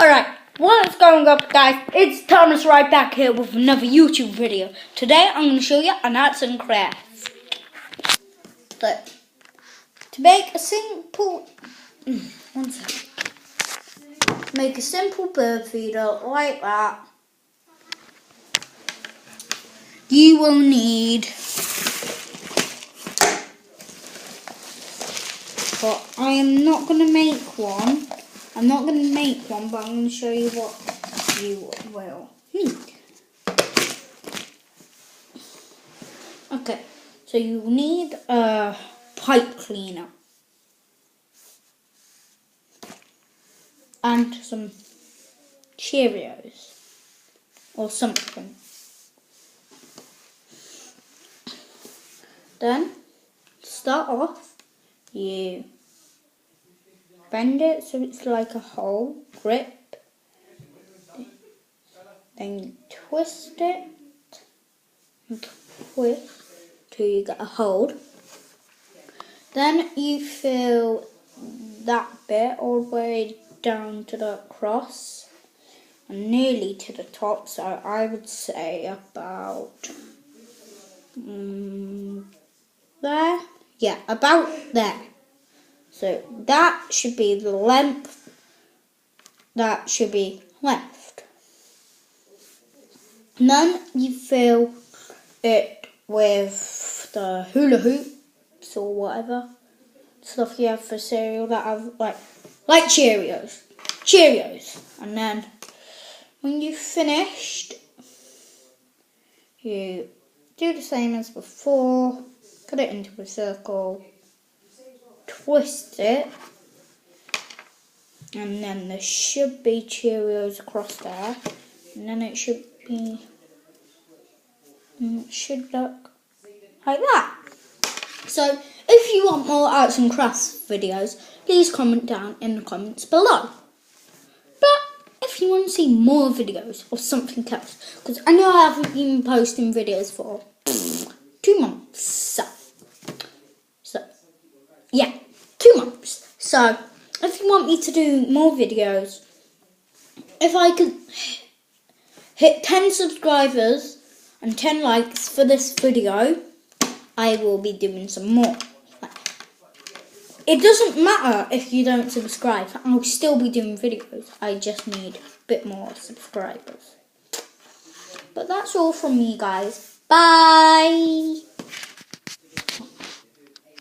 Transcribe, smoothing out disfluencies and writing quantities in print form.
Alright, what is going up, guys? It's Thomas right back here with another YouTube video. Today I'm going to show you an arts and crafts. So, to make a simple... Make a simple bird feeder like that. You will need... But I am not going to make one. I'm not going to make one, but I'm going to show you what you will. Okay, so you need a pipe cleaner and some Cheerios or something. Then, to start off, you bend it so it's like a hole, grip, then you twist it and twist till you get a hold. Then you fill that bit all the way down to the cross and nearly to the top, so I would say about there. Yeah, about there. So that should be the length. That should be left. And then you fill it with the hula hoops or whatever stuff you have for cereal that have like Cheerios. And then when you've finished, you do the same as before. Cut it into a circle. Twist it, and then there should be Cheerios across there, and then it should look like that. So if you want more arts and crafts videos, please comment down in the comments below. But if you want to see more videos or something else, because I know I haven't been posting videos for 2 months, so yeah, 2 months. So, if you want me to do more videos, if I could hit 10 subscribers and 10 likes for this video, I will be doing some more. It doesn't matter if you don't subscribe, I'll still be doing videos. I just need a bit more subscribers. But that's all from me, guys. Bye!